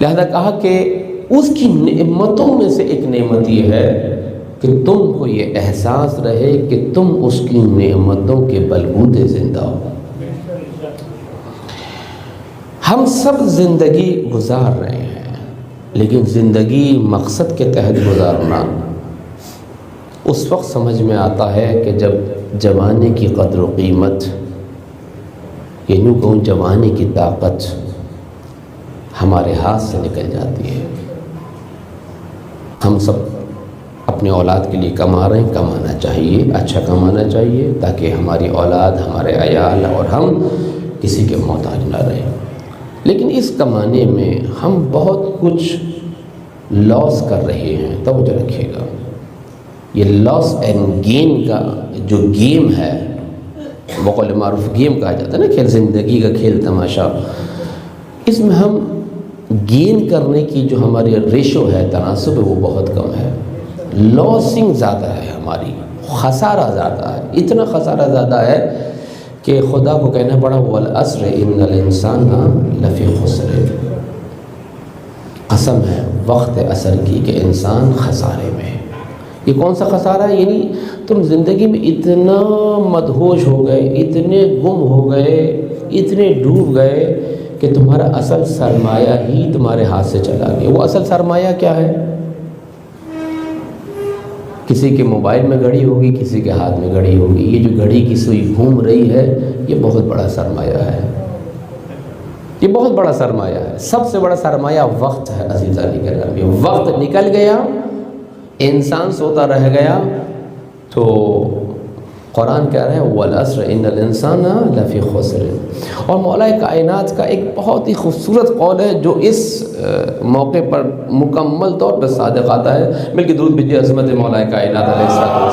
لہذا کہا کہ اس کی نعمتوں میں سے ایک نعمت یہ ہے کہ تم کو یہ احساس رہے کہ تم اس کی نعمتوں کے بلبوتے زندہ ہو۔ ہم سب زندگی گزار رہے ہیں، لیکن زندگی مقصد کے تحت گزارنا اس وقت سمجھ میں آتا ہے کہ جب جوانی کی قدر و قیمت، یا یوں کہوں جوانی کی طاقت ہمارے ہاتھ سے نکل جاتی ہے۔ ہم سب اپنے اولاد کے لیے کما رہے ہیں، کمانا چاہیے، اچھا کمانا چاہیے تاکہ ہماری اولاد، ہمارے عیال اور ہم کسی کے محتاج نہ رہیں۔ لیکن اس کمانے میں ہم بہت کچھ لاس کر رہے ہیں۔ توجہ رکھیے گا، یہ لاس اینڈ گین کا جو گیم ہے، بقول معروف گیم کہا جاتا ہے نا، کھیل، زندگی کا کھیل تماشا، اس میں ہم گین کرنے کی جو ہماری ریشو ہے، تناسب ہے، وہ بہت کم ہے۔ لاسنگ زیادہ ہے، ہماری خسارہ زیادہ ہے، اتنا خسارہ زیادہ ہے کہ خدا کو کہنا پڑا والعصر ان الانسان لفی خسر، قسم ہے وقت عصر کی کہ انسان خسارے میں ہے۔ یہ کون سا خسارہ ہے؟ یعنی تم زندگی میں اتنا مدہوش ہو گئے، اتنے گم ہو گئے، اتنے ڈوب گئے کہ تمہارا اصل سرمایہ ہی تمہارے ہاتھ سے چلا گیا۔ وہ اصل سرمایہ کیا ہے؟ کسی کے موبائل میں گھڑی ہوگی، کسی کے ہاتھ میں گھڑی ہوگی، یہ جو گھڑی کی سوئی گھوم رہی ہے، یہ بہت بڑا سرمایہ ہے، یہ بہت بڑا سرمایہ ہے۔ سب سے بڑا سرمایہ وقت ہے عزیزانی گرامی۔ وقت نکل گیا، انسان سوتا رہ گیا، تو قرآن کہہ رہے ہیں والعصر ان الانسان لفی خسر۔ اور مولا کائنات کا ایک بہت ہی خوبصورت قول ہے جو اس موقع پر مکمل طور پر صادق آتا ہے۔ مل کے درود بھیجیے عظمت مولا کائنات علیہ السلام۔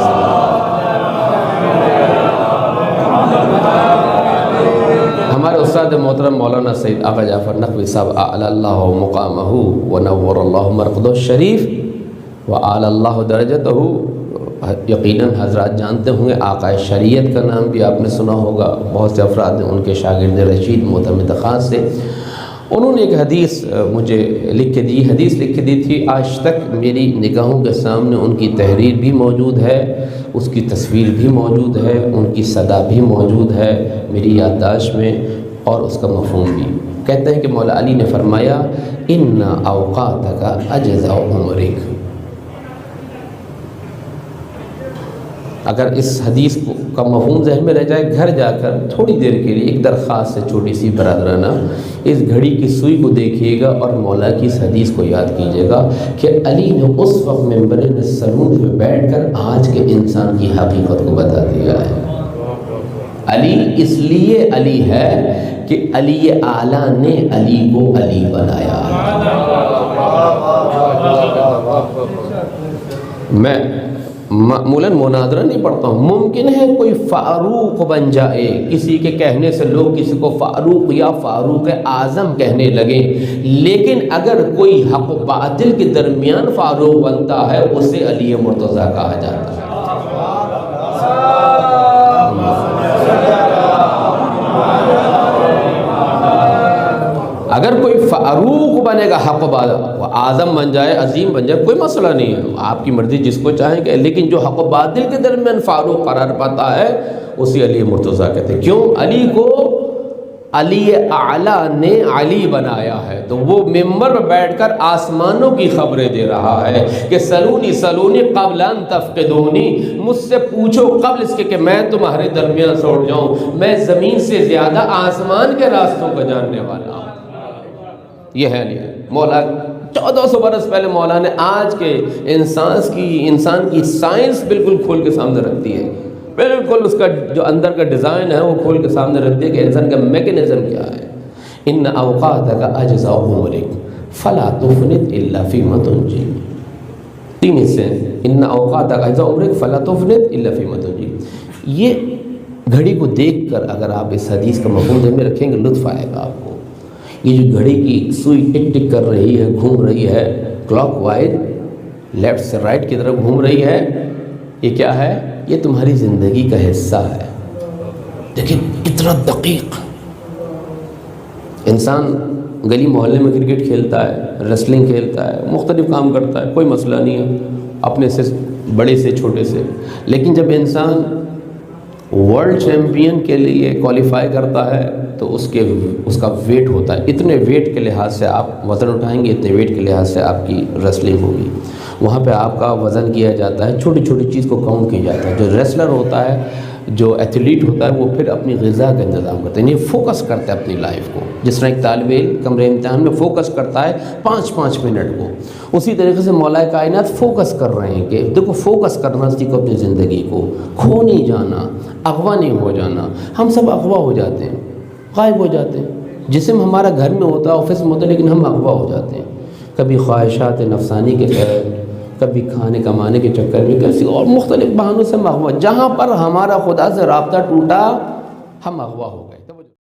ہمارے استاد محترم مولانا سید آقا جعفر نقوی صاحب اعلی اللہ مقامہ ونور اللہ مرقدہ الشریف وَأَعْلَى اللَّهُ دَرَجَتَهُ، یقیناً حضرات جانتے ہوں گے، آقا شریعت کا نام بھی آپ نے سنا ہوگا، بہت سے افراد نے ان کے شاگرد رشید معتمد خاص سے، انہوں نے ایک حدیث مجھے لکھ کے دی، حدیث لکھ کے دی تھی، آج تک میری نگاہوں کے سامنے ان کی تحریر بھی موجود ہے، اس کی تصویر بھی موجود ہے، ان کی صدا بھی موجود ہے میری یادداشت میں، اور اس کا مفہوم بھی۔ کہتے ہیں کہ مولا علی نے فرمایا ان اوقاتک اجزاء عمرک۔ اگر اس حدیث کا مفہوم ذہن میں رہ جائے، گھر جا کر تھوڑی دیر کے لیے ایک درخواست ہے چھوٹی سی برادرانہ، اس گھڑی کی سوئی کو دیکھیے گا اور مولا کی اس حدیث کو یاد کیجیے گا کہ علی نے اس وقت ممبر سلون پہ بیٹھ کر آج کے انسان کی حقیقت کو بتا دیا ہے۔ علی اس لیے علی ہے کہ علی اعلیٰ نے علی کو علی بنایا۔ میں معمولاً مناظرہ نہیں پڑھتا ہوں، ممکن ہے کوئی فاروق بن جائے، کسی کے کہنے سے لوگ کسی کو فاروق یا فاروق اعظم کہنے لگیں، لیکن اگر کوئی حق و باطل کے درمیان فاروق بنتا ہے اسے علی مرتضیٰ کہا جاتا ہے۔ اگر کوئی فاروق بنے گا، حق و اعظم بن جائے، عظیم بن جائے، کوئی مسئلہ نہیں ہے، آپ کی مرضی جس کو چاہیں گے، لیکن جو حق و باطل کے درمیان فاروق قرار پاتا ہے اسی علی مرتضیٰ کہتے ہیں۔ کیوں؟ علی کو علی اعلیٰ نے علی بنایا ہے، تو وہ ممبر پر بیٹھ کر آسمانوں کی خبریں دے رہا ہے کہ سلونی سلونی قبل ان تفقدونی، مجھ سے پوچھو قبل اس کے کہ میں تمہارے درمیان سے اٹھ جاؤں، میں زمین سے زیادہ آسمان کے راستوں کو جاننے والا ہوں۔ یہ ہے علی مولا۔ 1400 برس پہلے مولا نے آج کے انسان کی سائنس بالکل کھول کے سامنے رکھتی ہے، بالکل اس کا جو اندر کا ڈیزائن ہے وہ کھول کے سامنے رکھتی ہے کہ انسان کا میکینزم کیا ہے۔ ان اوقاتک اجزاء عمرک فلا تفنت الا فیما تنجی، تین حصے ہیں، ان اوقاتک اجزاء عمرک فلا تفنت الا فیما تنجی۔ یہ گھڑی کو دیکھ کر اگر آپ اس حدیث کا مفہوم ذہن میں رکھیں گے، لطف آئے گا آپ کو۔ یہ جو گھڑی کی سوئی ٹک ٹک کر رہی ہے، گھوم رہی ہے کلاک وائز، لیفٹ سے رائٹ کی طرف گھوم رہی ہے، یہ کیا ہے؟ یہ تمہاری زندگی کا حصہ ہے۔ دیکھیں کتنا دقیق انسان گلی محلے میں کرکٹ کھیلتا ہے، ریسلنگ کھیلتا ہے، مختلف کام کرتا ہے، کوئی مسئلہ نہیں ہے اپنے سے بڑے سے چھوٹے سے. لیکن جب انسان ورلڈ چیمپئن کے لیے کوالیفائی کرتا ہے تو اس کا ویٹ ہوتا ہے، اتنے ویٹ کے لحاظ سے آپ وزن اٹھائیں گے، اتنے ویٹ کے لحاظ سے آپ کی ریسلنگ ہوگی. وہاں پہ آپ کا وزن کیا جاتا ہے، چھوٹی چھوٹی چیز کو کاؤنٹ کیا جاتا ہے. جو ریسلر ہوتا ہے، جو ایتھلیٹ ہوتا ہے، وہ پھر اپنی غذا کا انتظام کرتا ہے، یعنی فوکس کرتا ہے اپنی لائف کو. جس طرح ایک طالب علم کمرے امتحان میں فوکس کرتا ہے 5 منٹ کو، اسی طریقے سے مولا کائنات فوکس کر رہے ہیں کہ دیکھو فوکس کرنا سیکھو اپنی زندگی کو، کھو نہیں جانا، اغوا نہیں ہو جانا. ہم سب اغوا ہو جاتے ہیں، غائب ہو جاتے ہیں. جسم ہمارا گھر میں ہوتا ہے، آفس میں ہوتا ہے، لیکن ہم اغوا ہو جاتے ہیں. کبھی خواہشات نفسانی کے تحت، کبھی کھانے کمانے کے چکر میں، کیسی اور مختلف بہانوں سے ہم اغوا. جہاں پر ہمارا خدا سے رابطہ ٹوٹا ہم اغوا ہو گئے.